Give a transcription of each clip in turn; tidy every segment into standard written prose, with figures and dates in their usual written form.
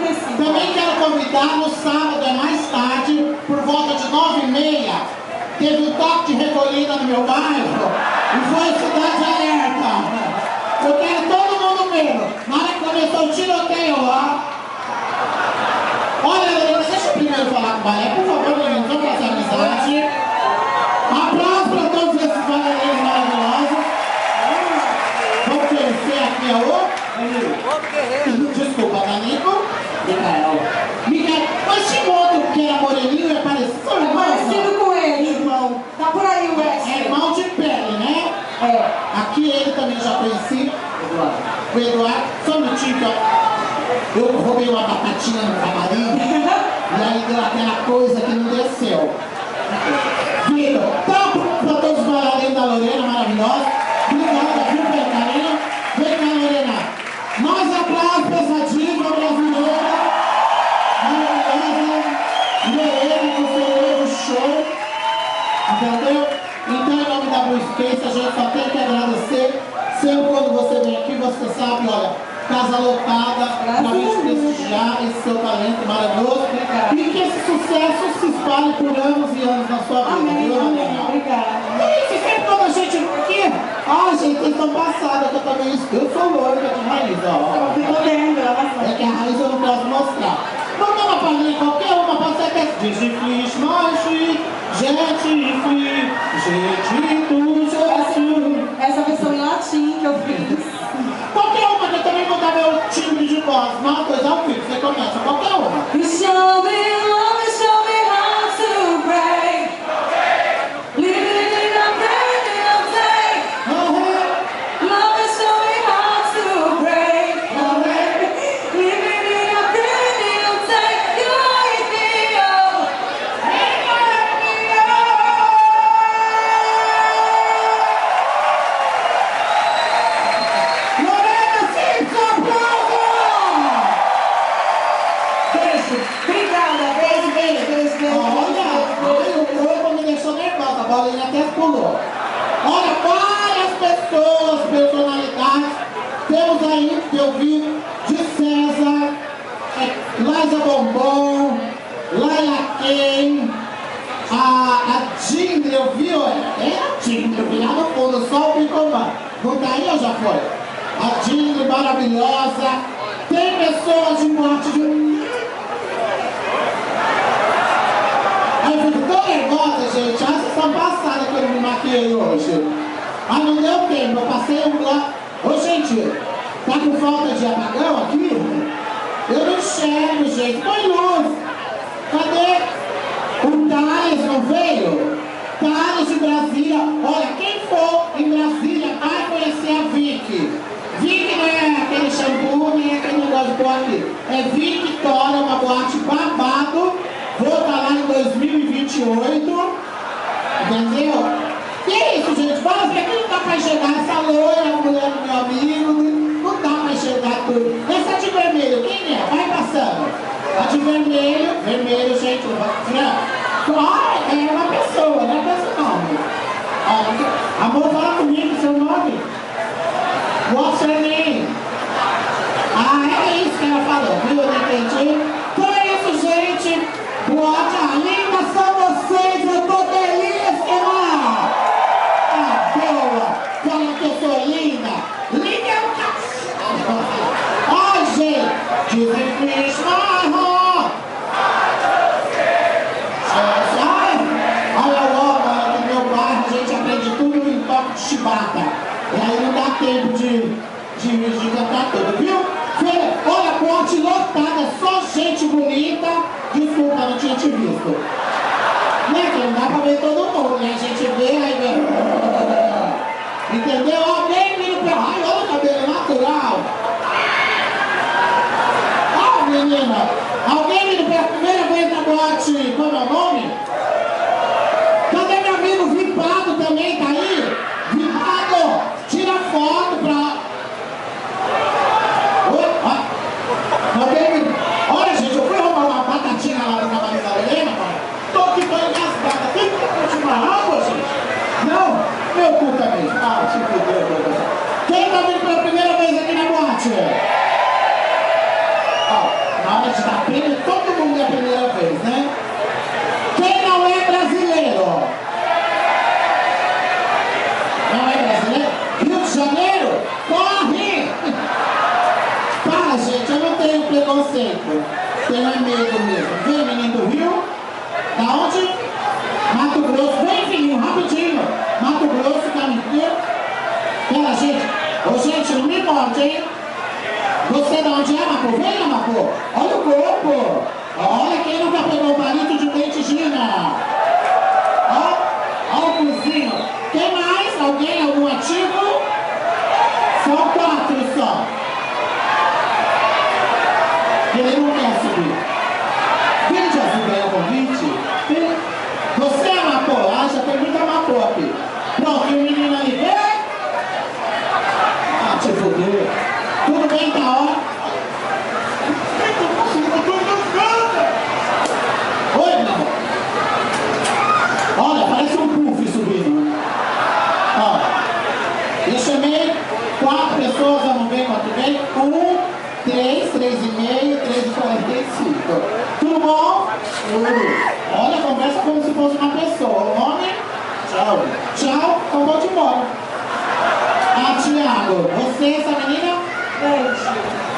acontecido. Também quero convidar no sábado, é mais tarde, por volta de 9h30, teve um toque de recolhida no meu bairro e foi Cidade Alerta. Eu quero todo mundo mesmo. Na hora que começou o tiroteio lá. Olha, Lorena, deixa eu primeiro falar com o balé, por favor, meninos, vamos fazer amizade. Aplausos para todos esses bailarines maravilhosos. Vamos conhecer aqui o desculpa, Danico. Micael, mas tinha outro que era moreninho e é parecido. É parecido com ele, irmão. Tá por aí o Wesley. É irmão de pele, né? É. Aqui ele também já conheci. O Eduardo. Só um minutinho que eu roubei uma batatinha no camarim. E aí deu aquela coisa que não desceu. Vitor, então para todos os bailarinos da Lorena, maravilhosa. Obrigado, viu, pelo carinho. Vem cá, Lorena. Mais aplausos para essa diva brasileira. Maravilhosa. Lorena com seu novo show. Entendeu? Então, em nome da Blue Space, a gente só tem que agradecer. Sempre quando você vem aqui, você sabe, olha, casa lotada, para a gente prestigiar esse seu talento maravilhoso. Obrigada. E que esse sucesso se espalhe por anos e anos na sua vida. Amém, viu, amém. Lorena? Obrigada. E isso, sempre quando a gente aqui, gente, vocês estão passadas, que eu também eu sou loira de raiz, ó. Tô vendo, ela É que a raiz eu não posso mostrar. Vamos dar uma palhinha, qualquer uma, pode ser até Digiflis, Machi, Jetifli, Jetito, Jesu. Essa versão em latim que eu fiz. Qualquer uma, que eu também vou dar meu timbre de voz. Uma coisa ao vivo, você começa, qualquer uma. You show me love, you show me how to pray. Living in a breath in a day. Love, you show me how to pray. Living in a breath in a day. You light me up. You light me up. Lorena, sim, seu aplauso! Beijo. Obrigada, beijo. Olha, o corpo me deixou nervosa, a bolinha até pulou. Olha, várias pessoas, personalidades. Temos aí, que eu vi, de César, Liza Bombom, Laila Kane, a Dindra, eu vi, olha, é a Dindra, eu vi lá no fundo, só o Picomã. Não tá aí ou já foi? A Dindra, maravilhosa. Tem pessoas de morte de... Eu fico tão nervosa, gente. Ah, vocês estão passadas que eu não me maquiei hoje. Ah, não deu tempo, eu passei um lá. Ô, gente, tá com falta de apagão aqui? Eu não enxergo, gente. Põe luz. Cadê? O Thales não veio? Thales de Brasília. Olha, quem for em Brasília vai conhecer a Vicky. Vicky não é aquele shampoo, nem aquele negócio de pôr aqui. É Victoria, uma boate babado. Vou estar lá em 2028. Entendeu? Que é isso, gente? Vamos ver que não dá pra enxergar essa loira, a mulher do meu amigo. Não dá pra enxergar tudo. Essa de vermelho, quem é? Vai passando. A de vermelho, gente. Ah, é uma pessoa, não é esse nome. Amor, fala comigo, seu nome. What's your name? Ah, é isso que ela falou, viu? Eu não entendi. Então é isso, gente. Boate, lindas são vocês, eu tô belíssima! Ah, boa! Fala que eu sou linda! Linda é o cachorro! Ai, gente! Digiflis, marrom! Olha logo, no meu bairro a gente aprende tudo em toque de chibata. E aí não dá tempo de cantar tudo, viu? Olha, boate lotada, só gente bonita. Desculpa, não tinha te visto. Né, que não dá pra ver todo mundo, né? A gente vê, aí vê. Entendeu? Alguém vira pra... Ai, olha o cabelo natural. Ó, menina. Alguém vira pela primeira vez na boate, como é o nome? Cadê meu amigo Vipado também, tá aí? Vipado, tira foto pra... Olha, gente, eu fui roubar uma batatinha lá do camarim da Lorena, tô aqui com engasgada. Tem que continuar água, gente? Não? Meu cu também. Ah, se fudeu. Quem tá vindo pela primeira vez aqui na boate? Ó, na hora pode dar prêmio, todo mundo é a primeira vez, né? Quem não é brasileiro? Não é brasileiro? Rio de Janeiro? Corre! Para, gente, eu não tenho preconceito. Tenho medo mesmo. Vem, menino do Rio. Da onde? Mato Grosso. Vem, filhinho, rapidinho. Mato Grosso, caminho. Pera, gente. Ô, gente, não me morde, hein? Você da onde é, Mapô? Vem, Mapô. Olha o corpo. Olha quem nunca pegou o palito de dente, Gina. Ó o cozinho. Quem mais? Alguém? Algum ativo? São 4 só. Ele não quer subir. Quem já subiu o convite? Você é Mapô? Ah, já tem muita Mapô aqui. Pronto, e o menino ali vem? Ah, te fudeu. Tudo bem, tá ó? Oi, meu amor. Olha, parece um puff subindo. Ó, eu chamei 4 pessoas, vamos ver quanto vem. 1, 3, 3,5, 3,45. Tudo bom? Olha, conversa como se fosse uma pessoa. O nome? Tchau. Tchau, então vou embora. Ah, Thiago, você, essa menina?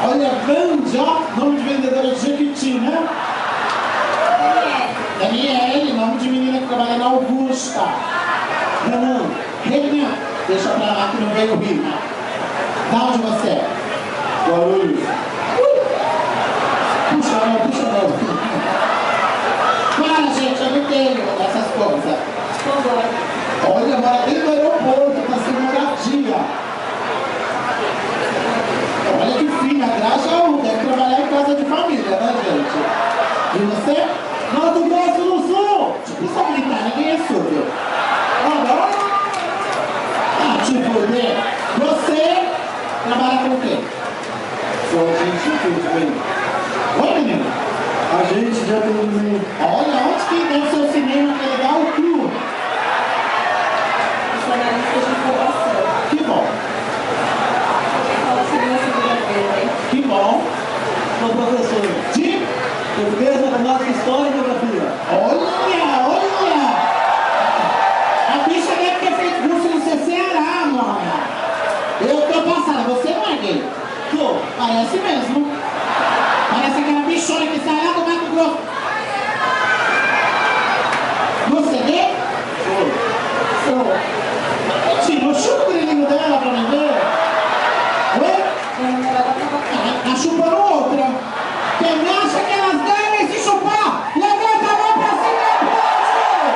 Olha, Vande, ó, nome de vendedora de Jequiti, né? Daniele, nome de menina que trabalha na Augusta. Renan, deixa pra lá que não veio o Rio. Da onde você é? Guarulhos. Puxa não. Para, gente, eu não tenho essas coisas. Olha, mora dentro do aeroporto, tá sem moradia. Olha que fina, graça, deve trabalhar em casa de família, né, gente? E você? Mato Grosso do Sul! Tipo, isso é militar, ninguém é surdo. Ah, tipo, você trabalha com o quê? Sou agente de bem. Oi, menino? Agente de atendimento. Olha, onde que deve ser o cinema que é legal? O cu. Jornalista de informação. Que bom. Fala sobre a segunda-feira. Que bom. Sou professor De... português, matemática, história e geografia. Olha! A bicha deve ter feito curso no CCRA, mano. Eu tô passada, você não é gay? Sou. Parece mesmo. Parece aquela bichona que sai lá do Mato Grosso. Você é gay? Sou. Tira o chucrinho dela pra mim ver. Oi? Tá chupando outra. Quem acha que elas devem se chupar, levanta a mão pra cima e aplaude!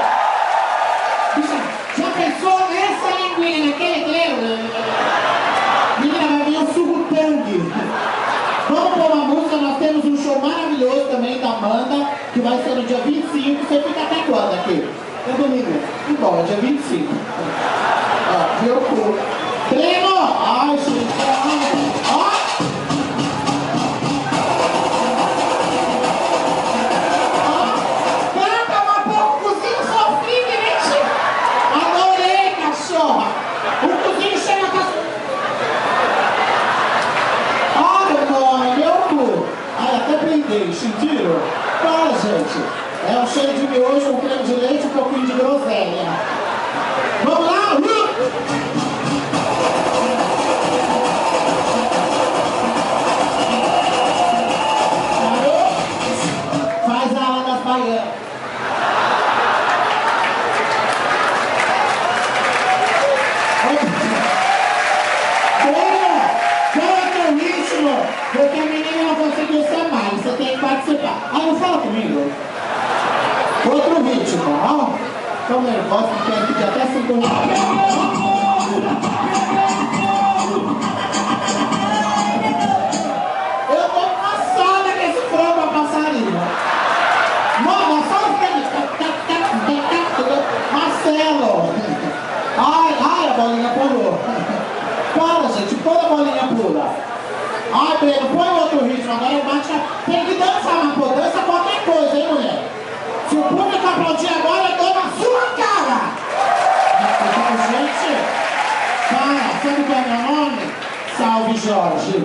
Bicha, já pensou essa linguinha naquele dedo? Menina, vai vir um suco tangue. Vamos pôr uma música, nós temos um show maravilhoso também da banda, que vai ser no dia 25, você fica até quando aqui? É domingo. Que bom, é dia 25. Ó, meu cu. Primo! Ai, gente, ó! Sentiram? Fala, gente. É um cheiro de miojo, um creme de leite e um pouquinho de groselha. Vamos lá? Faz a ala das baianas. Porque a menina não conseguiu ser mais, você tem que participar. Ah, não fala comigo? Outro ritmo, ó. Tô nervosa porque eu pedi até 5 reais. Eu tô cansada com esse frango a passarinho. Mano, só os Marcelo! Ai, a bolinha pulou. Para, gente, põe a bolinha pula. Ai, Breno, põe outro ritmo, agora eu bate. Tem que dançar, mas pô, dança qualquer coisa, hein, mulher? Se o público aplaudir agora, eu dou na sua cara! Gente, para, sabe qual é meu nome? Salve, Jorge!